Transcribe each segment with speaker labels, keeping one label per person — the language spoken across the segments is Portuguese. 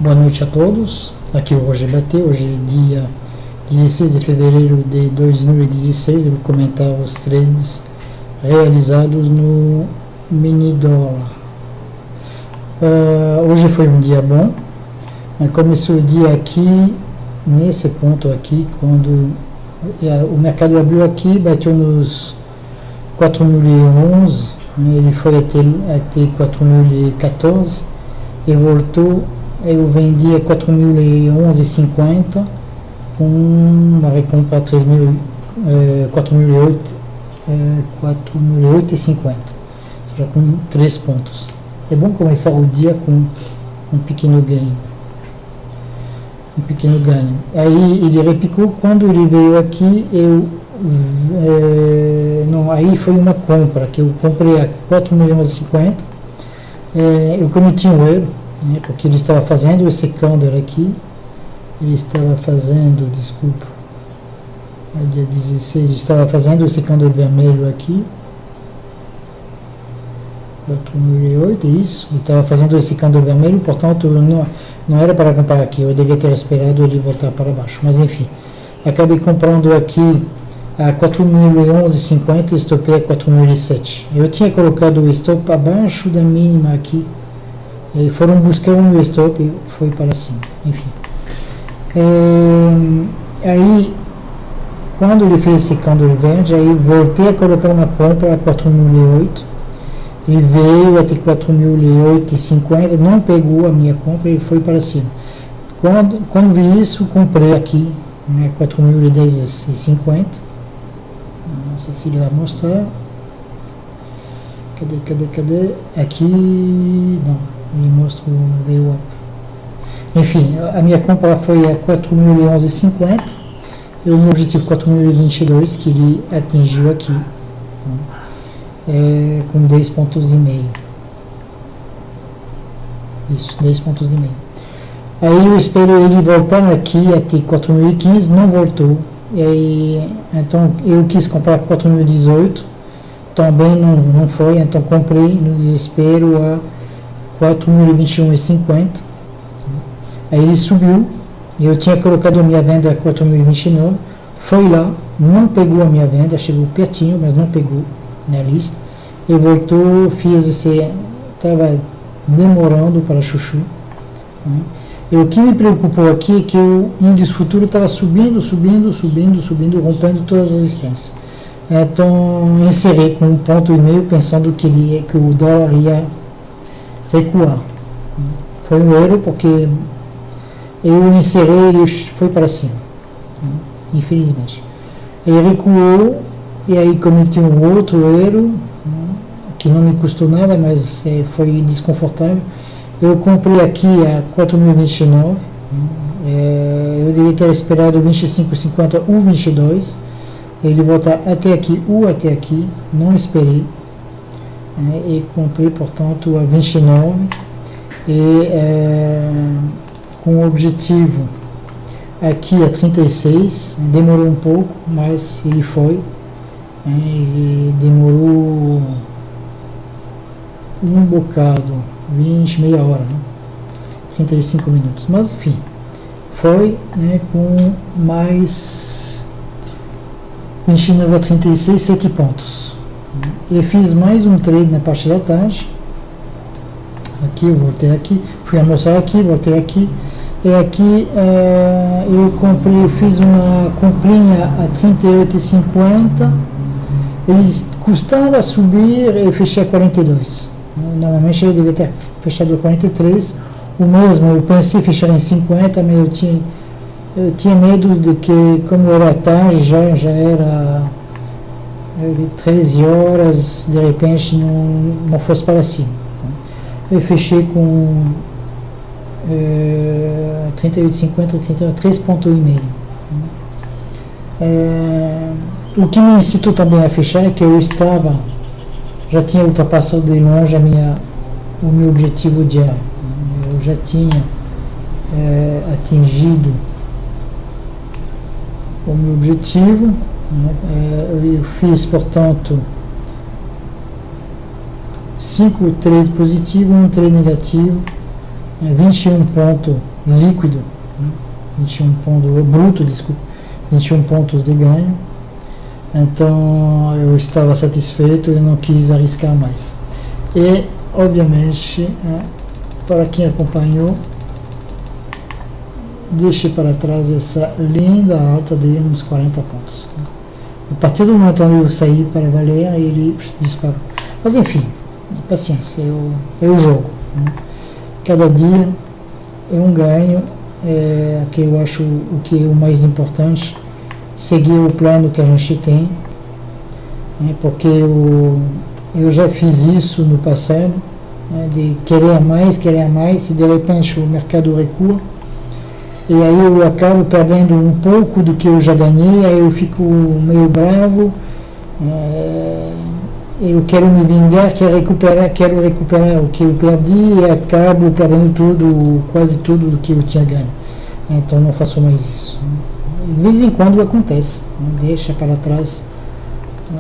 Speaker 1: Boa noite a todos, aqui é o Roger Batê, hoje é dia 16 de fevereiro de 2016, eu vou comentar os trades realizados no mini dólar. Hoje foi um dia bom, começou o dia aqui, nesse ponto aqui, quando o mercado abriu aqui, bateu nos 4.011, ele foi até 4.014 e voltou. Eu vendi a 4.011,50 com uma recompra a 4.008,50, já com 3 pontos. É bom começar o dia com um pequeno ganho. Aí ele repicou, quando ele veio aqui, aí foi uma compra, que eu comprei a 4.011,50, eu cometi um erro, porque ele estava fazendo esse candle aqui, dia 16, estava fazendo esse candle vermelho aqui, 4.008, isso, ele estava fazendo esse candle vermelho, portanto não era para comprar aqui, eu devia ter esperado ele voltar para baixo, mas enfim, acabei comprando aqui a 4.011,50 e estopei a 4.007. Eu tinha colocado o stop abaixo da mínima aqui, e foram buscar um stop e foi para cima, enfim. Aí, quando ele fez esse candle verde, aí voltei a colocar uma compra a 4.008, ele veio até 4.008,50, não pegou a minha compra e foi para cima. Quando vi isso, comprei aqui, 4.010,50, não sei se ele vai mostrar, cadê, aqui, não. Me mostra o VWAP. Enfim, a minha compra foi a 4.011,50 e o meu objetivo 4.022 que ele atingiu aqui, com 10 pontos e meio. Isso, 10 pontos e meio. Aí eu espero ele voltar aqui até 4.015, não voltou. E aí, então eu quis comprar 4.018, também não foi, então comprei no desespero a 4.021,50. Aí ele subiu e eu tinha colocado a minha venda a 4.029, foi lá, não pegou a minha venda, chegou pertinho, mas não pegou na lista, e voltou, estava demorando para chuchu. E o que me preocupou aqui é que o índice futuro estava subindo, rompendo todas as resistências. Então encerrei com 1,5 ponto pensando que o dólar ia recuar. Foi um erro porque eu encerrei, ele foi para cima, infelizmente. Ele recuou e aí cometi um outro erro, que não me custou nada, mas foi desconfortável. Eu comprei aqui a 4.029, eu devia ter esperado 25,50 ou 22, ele voltar até aqui ou até aqui, não esperei. E comprei, portanto, a 29 e com o objetivo aqui a 36, demorou um pouco, mas ele foi, ele demorou um bocado, meia hora, 35 minutos, mas enfim, foi com mais 29 a 36, 7 pontos. Eu fiz mais um trade na parte da tarde. Aqui eu voltei aqui, fui almoçar aqui, voltei aqui. E aqui eu fiz uma comprinha a 38,50. Ele custava subir e fechei a 42. Normalmente ele devia ter fechado a 43. O mesmo, eu pensei fechar em 50, mas eu tinha medo de que, como era tarde, já era 13 horas, de repente não fosse para cima. Então, eu fechei com 38,50, 3,5 pontos. O que me incitou também a fechar é que eu já tinha ultrapassado de longe o meu objetivo diário. Eu já tinha atingido o meu objetivo. Eu fiz, portanto, 5 trades positivos, 1 trade negativo, 21 pontos líquido, né? 21 pontos, bruto, desculpa, 21 pontos de ganho. Então eu estava satisfeito e não quis arriscar mais. E obviamente, para quem acompanhou, deixei para trás essa linda alta de uns 40 pontos. A partir do momento onde eu saí para valer, ele disparou. Mas enfim, paciência, é o jogo, né? Cada dia é um ganho, que eu acho o que é o mais importante, seguir o plano que a gente tem, né? Porque eu já fiz isso no passado, né? De querer mais, e de repente o mercado recua, e aí eu acabo perdendo um pouco do que eu já ganhei, aí eu fico meio bravo, eu quero me vingar, quero recuperar o que eu perdi e acabo perdendo tudo, quase tudo do que eu tinha ganho. Então não faço mais isso. De vez em quando acontece, né? Deixa para trás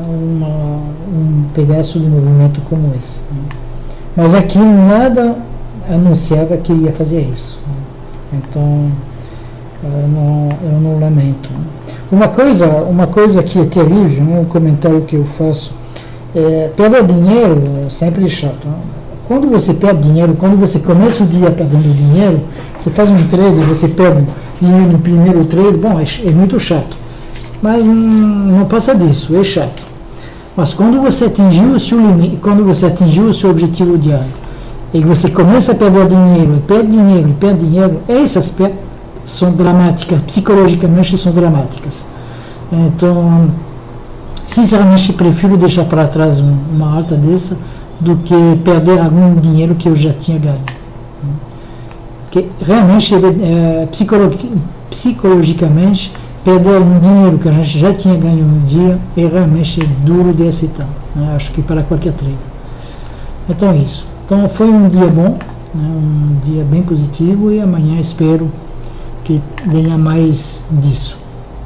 Speaker 1: um pedaço de movimento como esse, né? Mas aqui nada anunciava que iria fazer isso, né? Então eu não lamento. Uma coisa que é terrível, né? Um comentário que eu faço, perder dinheiro é sempre chato, né? Quando você perde dinheiro, quando você começa o dia perdendo dinheiro, você faz um trade e você perde dinheiro no primeiro trade, bom, é muito chato. Mas não passa disso, é chato. Mas quando você atingiu o seu limite, quando você atingiu o seu objetivo diário, e você começa a perder dinheiro, e perde dinheiro, essas perdas são dramáticas, psicologicamente são dramáticas. Então, sinceramente, prefiro deixar para trás uma alta dessa do que perder algum dinheiro que eu já tinha ganho. Porque realmente, psicologicamente, perder um dinheiro que a gente já tinha ganho no dia é realmente duro de aceitar, né? Acho que para qualquer trader. Então é isso. Então foi um dia bom, né? Um dia bem positivo, e amanhã espero que venha mais disso.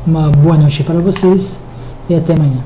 Speaker 1: Uma boa noite para vocês e até amanhã.